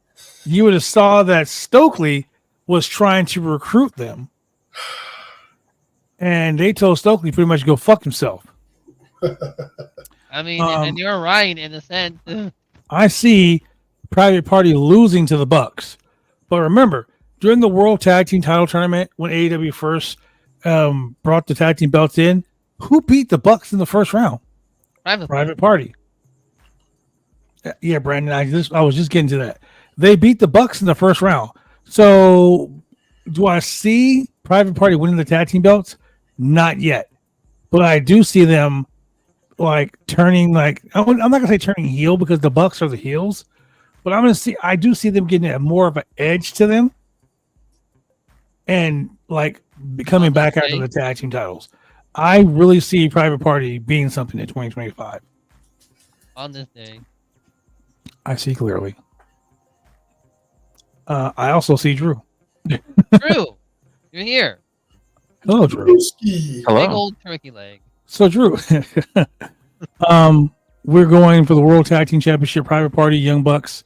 you would have saw that Stokely was trying to recruit them. And they told Stokely pretty much go fuck himself. I mean, and you're right in a sense. I see Private Party losing to the Bucks. But remember, during the World Tag Team title tournament, when AEW first brought the tag team belts in, who beat the Bucks in the first round? Private Party. Yeah, Brandon, I was just getting to that. They beat the Bucks in the first round. So do I see Private Party winning the tag team belts? Not yet. But I do see them turning I'm not gonna say turning heel because the Bucks are the heels, but I do see them getting more of an edge to them and becoming back after the tag team titles. I really see Private Party being something in 2025. On this day. I see clearly. I also see Drew. True. You're here. Hello, Drew. Brewski. Big Hello. old turkey leg. So, Drew, we're going for the World Tag Team Championship. Private Party, Young Bucks.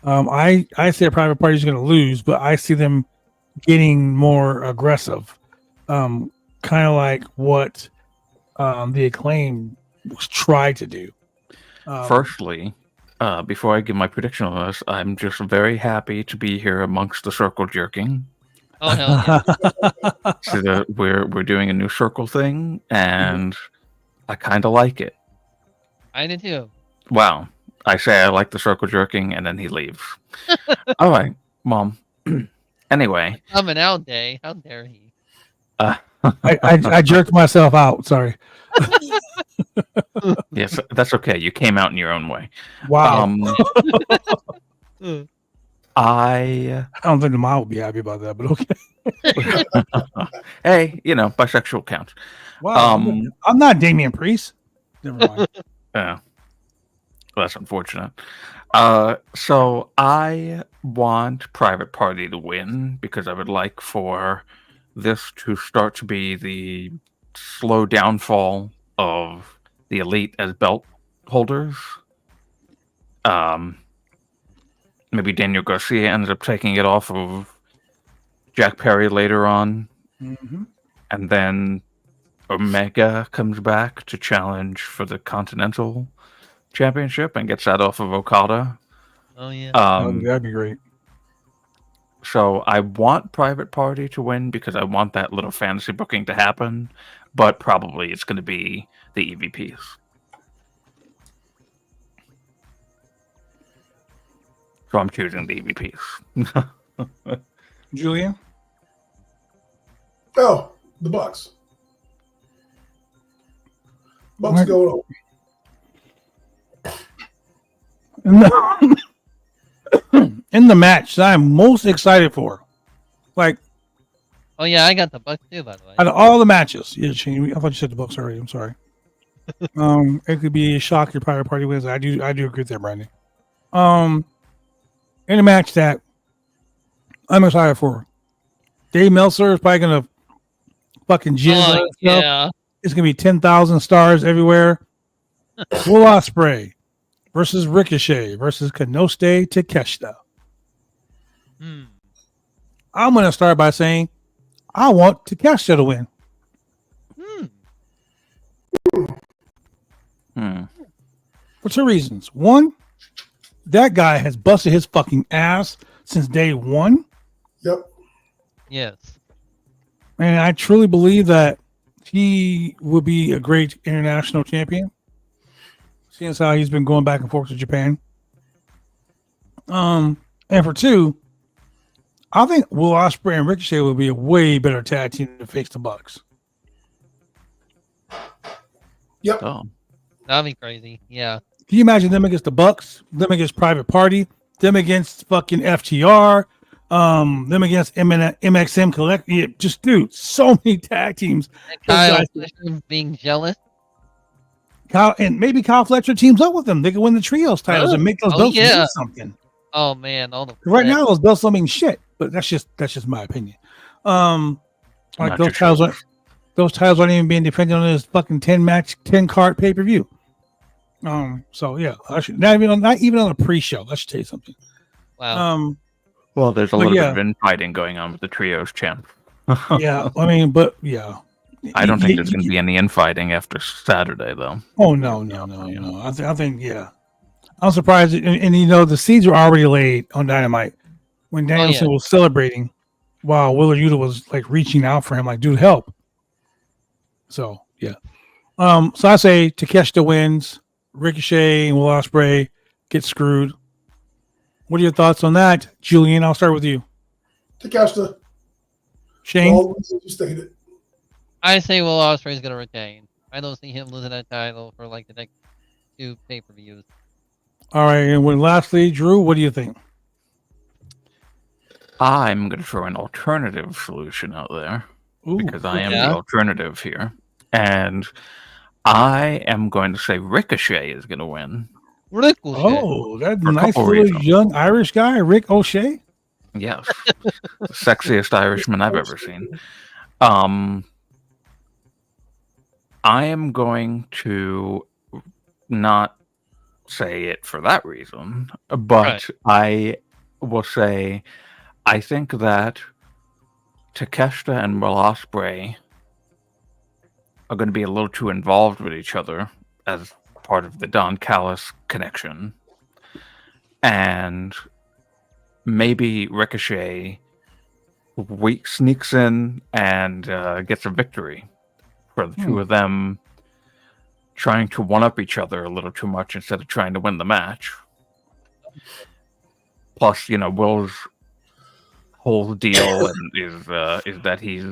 I say Private Party is going to lose, but I see them getting more aggressive. Kind of like what the Acclaim was tried to do. Firstly, before I give my prediction on this, I'm just very happy to be here amongst the circle jerking. Oh hell yeah! So that we're doing a new circle thing, and I kind of like it. I did too. Wow. I say I like the circle jerking, and then he leaves. All right, Mom. Anyway, Coming out day. How dare he? I jerked myself out. Sorry. yes, that's okay. You came out in your own way. Wow. I don't think the mom would be happy about that, but okay. Hey, bisexual counts. Wow. I'm not Damian Priest. Never mind. Yeah. Well, that's unfortunate. So I want Private Party to win because I would like for this to start to be the slow downfall of the Elite as belt holders. Maybe Daniel Garcia ends up taking it off of Jack Perry later on. Mm-hmm. And then Omega comes back to challenge for the Continental Championship and gets that off of Okada. Oh yeah. That'd be great. So I want Private Party to win because I want that little fantasy booking to happen, but probably it's going to be the EVPs. So I'm choosing the EVPs. Julian? Oh, the Bucks. Bucks What? going No. In the match that I'm most excited for, like Oh yeah, I got the Bucks too, by the way. out of all the matches, yeah, Shane, I thought you said the Bucks already. I'm sorry. It could be a shock your Private Party wins. I do agree with that, Brandon. In a match that I'm excited for, Dave Meltzer is probably gonna fucking jizz on himself. Yeah. It's gonna be 10,000 stars everywhere. Will Ospreay versus Ricochet versus Kanosuke Takeshita. I'm gonna start by saying I want Takeshita to win. For two reasons. One, that guy has busted his fucking ass since day one. Yep. Yes. And I truly believe that he would be a great international champion. Seeing as how he's been going back and forth to Japan. And for two, I think Will Ospreay and Ricochet would be a way better tag team to face the Bucks. Yep. Oh. That'd be crazy. Yeah. Can you imagine them against the Bucks, them against Private Party, them against fucking FTR, them against MXM Collect? Yeah, just dude, so many tag teams. And Kyle Fletcher being jealous. And maybe Kyle Fletcher teams up with them. They can win the trios titles and make those belts mean something. Oh man, all the Right now those belts don't mean shit, but that's just my opinion. Like those titles aren't even being defended on this fucking 10 card pay-per-view. So yeah, I should not even on a pre-show. Let's tell you something. Wow. Well, there's a little bit of infighting going on with the trios champ. Yeah, I mean, but yeah. I don't think there's going to be any infighting after Saturday, though. Oh no! I think yeah. I'm surprised, and the seeds were already laid on Dynamite when Danielson was celebrating, while Willer Yuta was like reaching out for him, like, dude, help. So yeah. So I say Takeshita wins, Ricochet and Will Ospreay get screwed. What are your thoughts on that, Julian? I'll start with you. Takeshita. Shane. All the reasons you stated. I say Will Ospreay is gonna retain. I don't see him losing that title for like the next 2 pay-per-views. All right, and lastly, Drew, what do you think? I'm going to throw an alternative solution out there because I am the alternative here. And I am going to say Ricochet is going to win. Ricochet. Oh, that nice little young Irish guy, Rick O'Shea. Yes. The sexiest Irishman I've ever seen. I am going to not say it for that reason, but I will say I think that Takeshita and Will Ospreay are going to be a little too involved with each other as part of the Don Callis connection. And maybe Ricochet sneaks in and gets a victory for the two of them trying to one-up each other a little too much instead of trying to win the match. Plus, Will's whole deal is that he's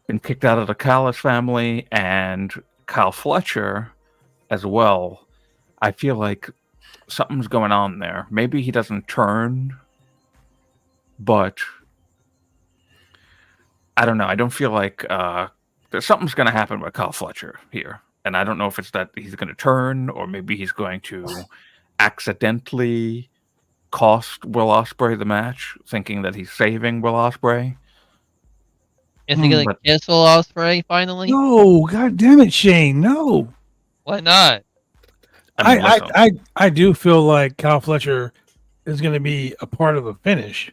been kicked out of the Callis family, and Kyle Fletcher as well. I feel like something's going on there. Maybe he doesn't turn, but I don't know. I don't feel like something's going to happen with Kyle Fletcher here. And I don't know if it's that he's going to turn, or maybe he's going to accidentally cost Will Ospreay the match, thinking that he's saving Will Ospreay. Is he going to kiss Will Ospreay finally? No, god damn it, Shane, no. Why not? I do feel like Kyle Fletcher is going to be a part of the finish.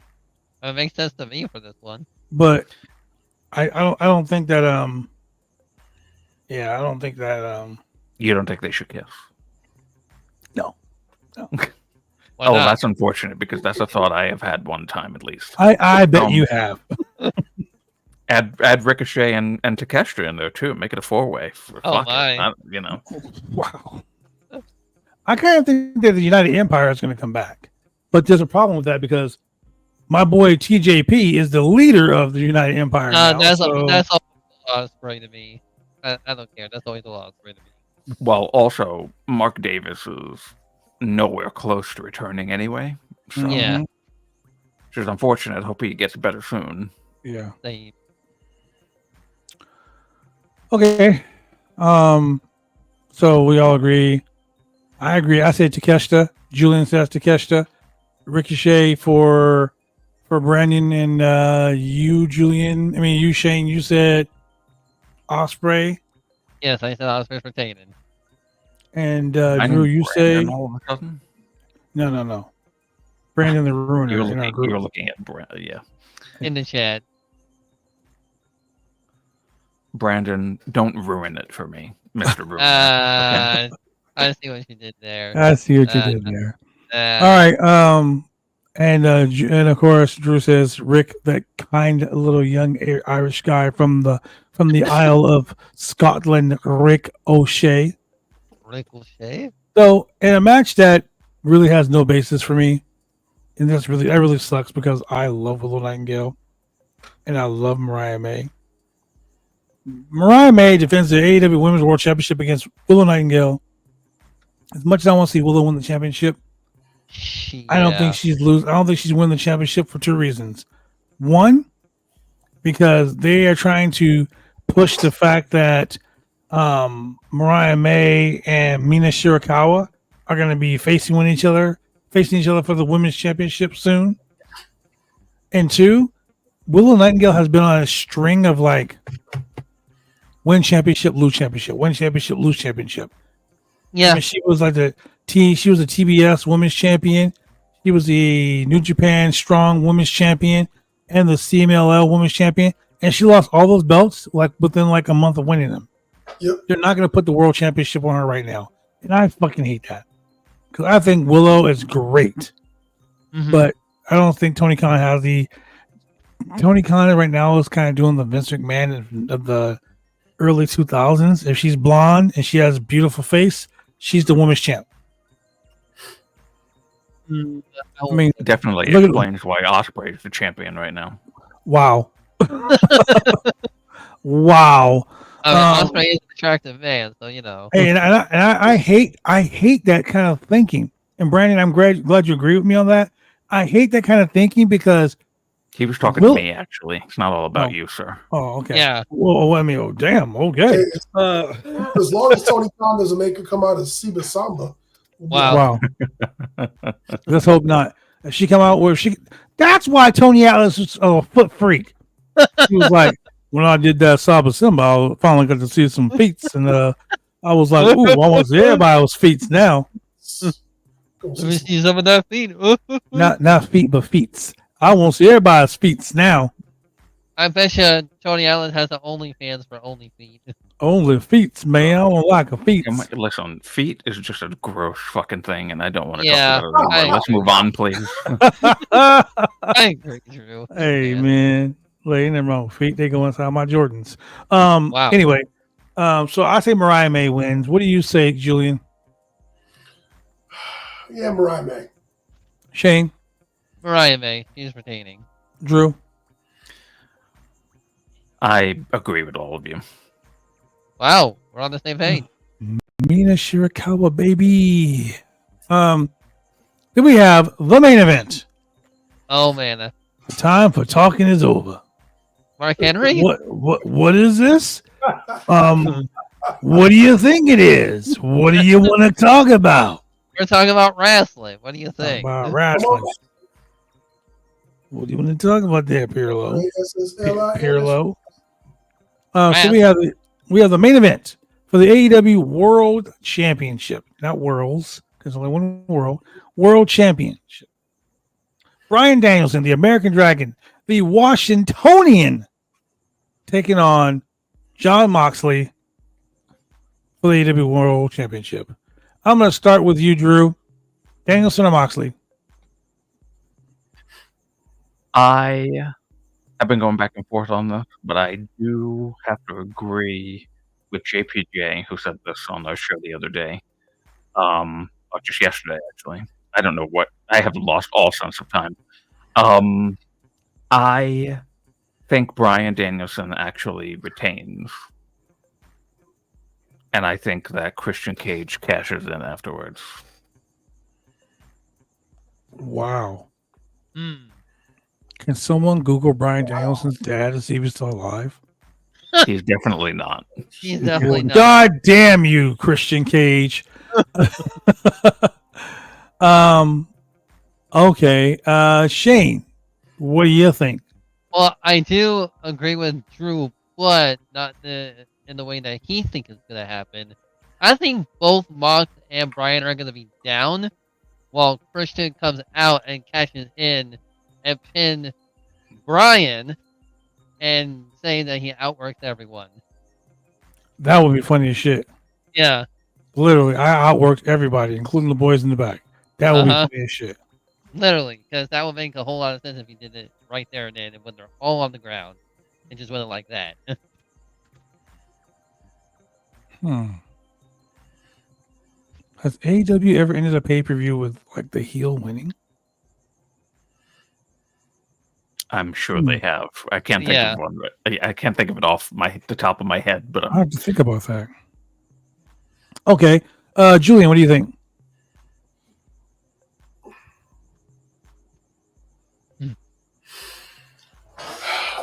It makes sense to me for this one. But I don't think that I don't think that You don't think they should kiss? No. Why not? That's unfortunate, because that's a thought I have had one time at least. I bet you have. Add Ricochet and Takeshita in there too. Make it a 4-way. Oh my! Wow. I kind of think that the United Empire is going to come back, but there's a problem with that because my boy TJP is the leader of the United Empire. That's always Ospreay to me. I don't care. That's always Ospreay to me. Well, also Mark Davis is nowhere close to returning anyway. So, yeah, which is unfortunate. Hope he gets better soon. Yeah. Same. Okay. So we all agree. I agree. I say Takeshita. Julian says Takeshita. Ricochet for Brandon, and you, Julian. I mean, you, Shane. You said Ospreay. Yes, I said Ospreay for Tatum. And Drew, you say all of a sudden? No. Brandon the Ruiner. You were looking at yeah. In the chat. Brandon, don't ruin it for me, Mr. Ruiner. I see what you did there. I see what you did there. All right. And of course, Drew says Rick, that kind little young Irish guy from the Isle of Scotland, Rick O'Shea. Rick O'Shea? So in a match that really has no basis for me, and that really sucks because I love Willow Nightingale and I love Mariah May. Mariah May defends the AEW Women's World Championship against Willow Nightingale. As much as I want to see Willow win the championship, Yeah. I don't think she's winning the championship for two reasons. One, because they are trying to push the fact that Mariah May and Mina Shirakawa are going to be facing each other for the women's championship soon. And two, Willow Nightingale has been on a string of win championship, lose championship, win championship, lose championship. Yeah. I mean, she was she was a TBS women's champion. She was the New Japan Strong Women's Champion and the CMLL Women's Champion. And she lost all those belts within a month of winning them. Yep. They're not going to put the world championship on her right now. And I fucking hate that. Because I think Willow is great. Mm-hmm. But I don't think Tony Khan has Tony Khan right now is kind of doing the Vince McMahon of the early 2000s. If she's blonde and she has a beautiful face, she's the women's champ. I mean, Definitely explains why Ospreay is the champion right now. Wow. Wow. I mean, Ospreay is an attractive man, so Hey, and I hate that kind of thinking. And Brandon, I'm glad you agree with me on that. I hate that kind of thinking because he was talking to me. Actually, it's not all about you, sir. Oh, okay. Yeah. Well, I mean, damn. Okay. As long as Tony Khan doesn't make her come out as Siba Samba. Wow. Let's hope not. If she come out where that's why Tony Atlas was a foot freak. He was like, when I did that Saba Simba, I finally got to see some feats, and I was like, ooh, I want to see everybody's feats now. Go Let me see some- see some of that feet. Not feet, but feats. I want to see everybody's feats now. I bet you Tony Allen has the OnlyFans for Only Feet. Only feats, man. I don't like a feats. Listen, feet is just a gross fucking thing, and I don't want to Yeah, talk about it anymore. Let's move on, please. I agree, Drew. Hey, man. Like, ain't nothing wrong with feet. They go inside my Jordans. Wow. Anyway, so I say Mariah May wins. What do you say, Julian? Yeah, Mariah May. Shane? Mariah May, she's retaining. Drew? I agree with all of you. Wow, we're on the same page. Mina Shirakawa, baby. Then we have the main event. Oh man, The time for talking is over. Mark Henry. What is this? What do you think it is? What do you want to talk about? We're talking about wrestling. What do you think? About wrestling. What do you want to talk about there, Pirlo? Pirlo. So we have the main event for the AEW World Championship, not Worlds, because only one World Championship. Bryan Danielson, the American Dragon, the Washingtonian, taking on Jon Moxley for the AEW World Championship. I'm going to start with you, Drew. Danielson or Moxley? I've been going back and forth on this, but I do have to agree with JPJ, who said this on our show the other day. Or just yesterday, actually. I don't know what. I have lost all sense of time. I think Bryan Danielson actually retains. And I think that Christian Cage cashes in afterwards. Wow. Hmm. Can someone Google Bryan Danielson's dad to see if he's still alive? He's definitely not. He's definitely not. God damn you, Christian Cage. Okay. Shane, what do you think? Well, I do agree with Drew, but not in the way that he thinks is going to happen. I think both Mox and Bryan are going to be down, while Christian comes out and cashes in and pin Bryan and saying that he outworked everyone. That would be funny as shit. Yeah. Literally, I outworked everybody, including the boys in the back. That would be Uh-huh. funny as shit. Literally, because that would make a whole lot of sense if he did it right there and then, and when they're all on the ground, and just went like that. Has AEW ever ended a pay-per-view with like the heel winning? I'm sure they have. I can't think Yeah. of one. I can't think of it off the top of my head. But I have to think about that. Okay, Julian, what do you think?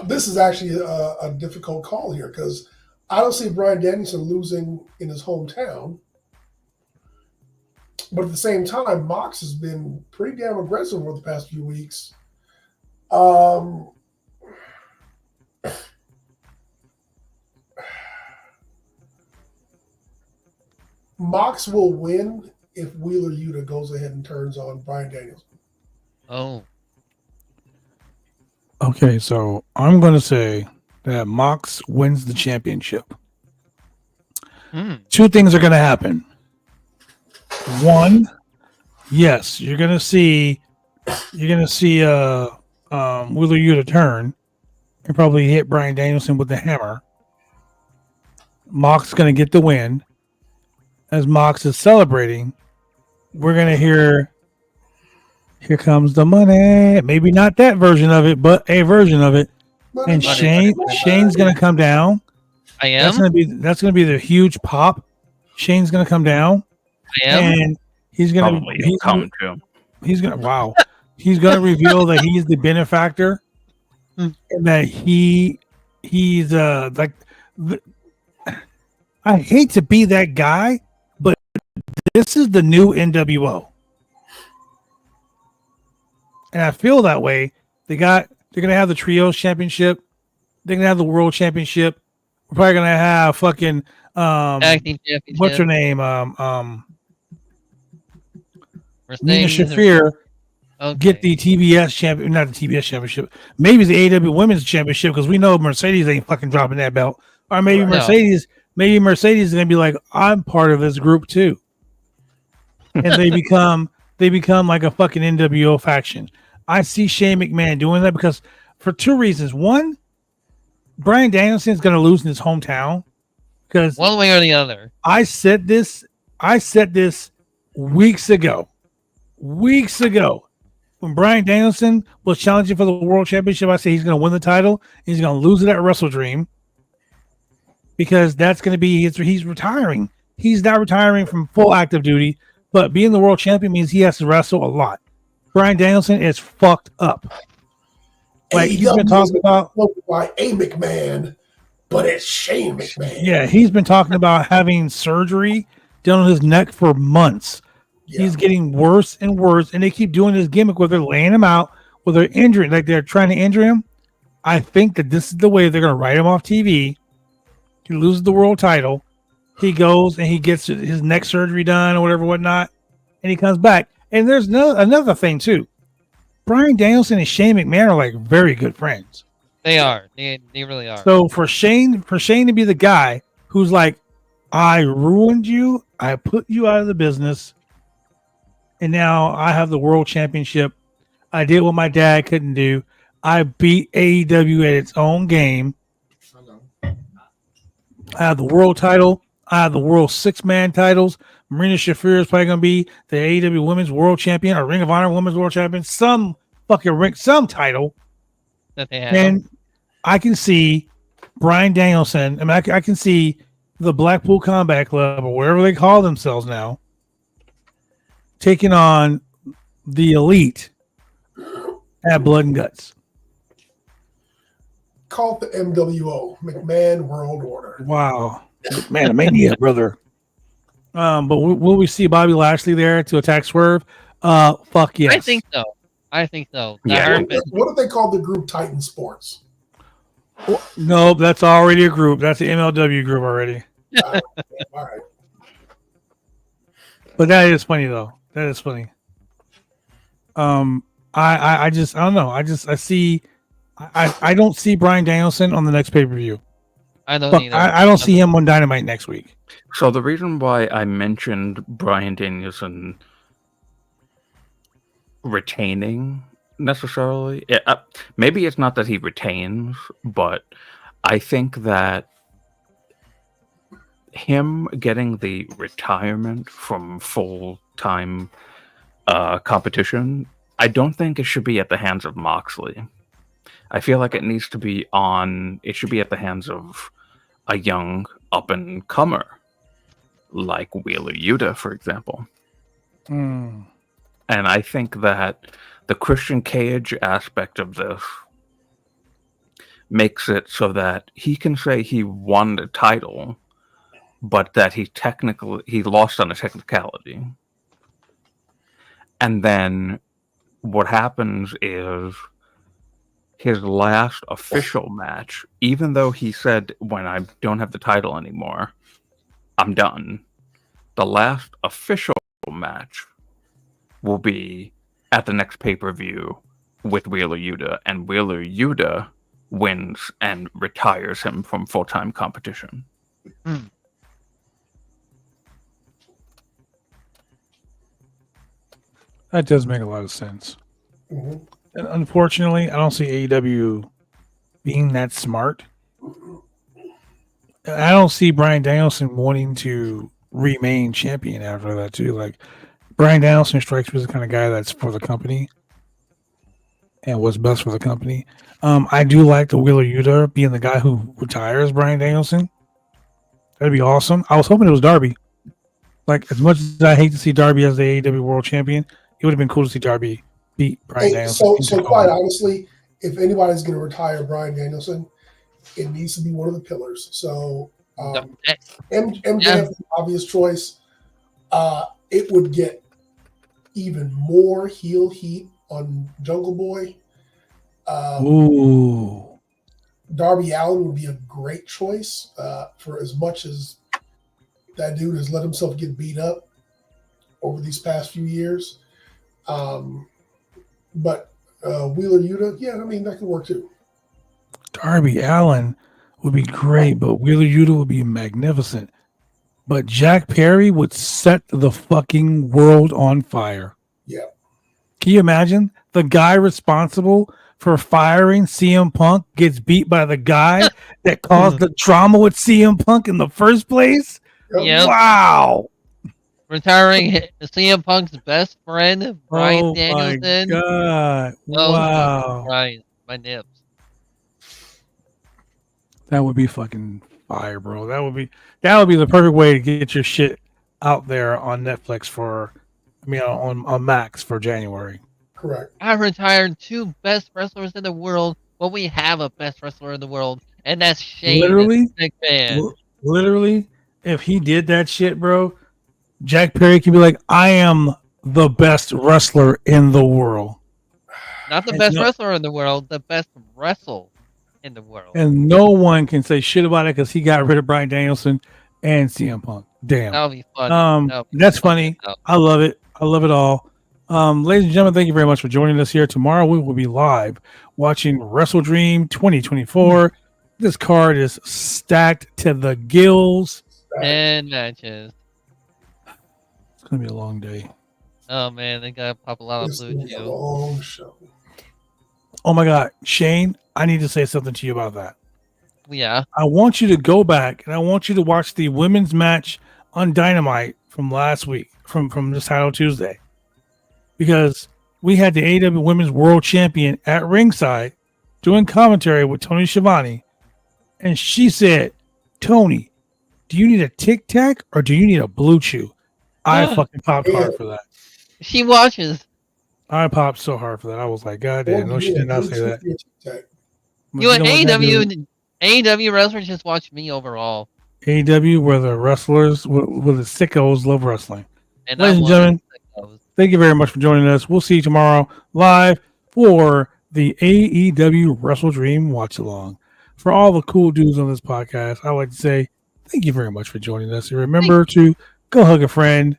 This is actually a difficult call here because I don't see Bryan Danielson losing in his hometown. But at the same time, Mox has been pretty damn aggressive over the past few weeks. Mox will win if Wheeler Yuta goes ahead and turns on Bryan Danielson. Oh. Okay, so I'm going to say that Mox wins the championship. Two things are going to happen. One, yes, you're going to see Wheeler Yuta turn and probably hit Bryan Danielson with the hammer. Mox is going to get the win. As Mox is celebrating, we're going to hear, "Here comes the money." Maybe not that version of it, but a version of it. And Shane's going to come down. I am? That's going to be the huge pop. Shane's going to come down. I am? And he's going to probably come to. He's going to he's going to reveal that he's the benefactor and that he's like I hate to be that guy, but this is the new NWO. And I feel that way. They're going to have the Trios Championship. They're gonna have the world championship. We're probably gonna have fucking Tag team championship. what's her name? Nina Mercedes Shafir okay. get the TBS champion, not the TBS championship. Maybe the AEW Women's Championship because we know Mercedes ain't fucking dropping that belt. Or maybe No. Mercedes is gonna be like, I'm part of this group too, and they become like a fucking NWO faction. I see Shane McMahon doing that because for two reasons. One, Bryan Danielson is gonna lose in his hometown because One way or the other. I said this weeks ago. When Bryan Danielson was challenging for the world championship, I said he's going to win the title. He's going to lose it at Wrestle Dream because that's going to be he's retiring. He's not retiring from full active duty, but being the world champion means he has to wrestle a lot. Bryan Danielson is fucked up. Like he's been talking about by A McMahon, but it's Shane McMahon. Yeah, he's been talking about having surgery done on his neck for months. Yeah. He's getting worse and worse, and they keep doing this gimmick where they're laying him out, where they're injuring, like they're trying to injure him. I think that this is the way they're going to write him off TV. He loses the world title. He goes and he gets his neck surgery done or whatever, whatnot, and he comes back. And there's another thing too. Bryan Danielson and Shane McMahon are like very good friends. They are. They really are. So for Shane to be the guy who's like, I ruined you, I put you out of the business, and now I have the world championship. I did what my dad couldn't do. I beat AEW at its own game. I have the world title. I have the world 6-man titles. Marina Shafir is probably going to be the AEW Women's World Champion or Ring of Honor Women's World Champion. Some title. That they have. And I can see Bryan Danielson. I mean, I can see the Blackpool Combat Club or whatever they call themselves now taking on the Elite at Blood and Guts. Call it the MWO, McMahon World Order. Wow. Man, a mania, brother. But will we see Bobby Lashley there to attack Swerve? Fuck yes. I think so. Yeah. What if they called the group Titan Sports? No, that's already a group. That's the MLW group already. All right. But that is funny though. That is funny. I don't know. I don't see Bryan Danielson on the next pay-per-view. I don't either. I don't see him on Dynamite next week. So the reason why I mentioned Bryan Danielson retaining necessarily, maybe it's not that he retains, but I think that him getting the retirement from full-time competition, I don't think it should be at the hands of Moxley. I feel like it should be at the hands of a young up-and-comer, like Wheeler Yuta, for example. And I think that the Christian Cage aspect of this makes it so that he can say he won the title, but that he lost on a technicality. And then what happens is his last official match, even though he said, when I don't have the title anymore, I'm done, the last official match will be at the next pay-per-view with Wheeler Yuta, and Wheeler Yuta wins and retires him from full-time competition. That does make a lot of sense. Mm-hmm. And unfortunately, I don't see AEW being that smart. I don't see Bryan Danielson wanting to remain champion after that too. Like Bryan Danielson strikes me as the kind of guy that's for the company and what's best for the company. I do like the Wheeler Yuta being the guy who retires Bryan Danielson. That'd be awesome. I was hoping it was Darby. Like as much as I hate to see Darby as the AEW World Champion, it would have been cool to see Darby beat Bryan Danielson. So quite honestly, if anybody's going to retire Bryan Danielson, it needs to be one of the pillars. So MJF is the obvious choice. It would get even more heel heat on Jungle Boy. Ooh. Darby Allin would be a great choice for as much as that dude has let himself get beat up over these past few years. But Wheeler Yuta, yeah, I mean, that could work too. Darby Allin would be great, but Wheeler Yuta would be magnificent. But Jack Perry would set the fucking world on fire. Yeah. Can you imagine? The guy responsible for firing CM Punk gets beat by the guy that caused the drama with CM Punk in the first place? Yep. Wow. Retiring CM Punk's best friend, Bryan Oh Danielson. my God. Oh, Wow. Right, my nips. That would be fucking fire, bro. That would be the perfect way to get your shit out there on Netflix on Max for January. Correct. I retired 2 best wrestlers in the world, but we have a best wrestler in the world, and that's Shane Literally? McMahon. Literally, if he did that shit, bro, Jack Perry could be like, I am the best wrestler in the world. Not the best wrestler in the world, the best wrestle in the world. And no one can say shit about it because he got rid of Bryan Danielson and CM Punk. Damn. That'll be funny. That's funny. I love it. I love it all. Ladies and gentlemen, thank you very much for joining us here. Tomorrow we will be live watching Wrestle Dream 2024. This card is stacked to the gills. 10 matches. It's gonna be a long day. Oh man, they gotta pop a lot of It's blue gonna be a too. long show. Oh my God, Shane, I need to say something to you about that. Yeah. I want you to go back and I want you to watch the women's match on Dynamite from last week, from this title Tuesday, because we had the AEW Women's World Champion at ringside doing commentary with Tony Schiavone, and she said, "Tony, do you need a Tic Tac or do you need a Blue Chew?" I fucking popped hard for that. She watches. I popped so hard for that. I was like, God damn, no, she did not say that. You and know what that is? AEW wrestlers just watch me overall. AEW, where the wrestlers, where the sickos love wrestling. And Ladies and gentlemen, thank you very much for joining us. We'll see you tomorrow live for the AEW Wrestle Dream Watch Along. For all the cool dudes on this podcast, I would like to say thank you very much for joining us. And remember to go hug a friend.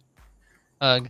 Hug.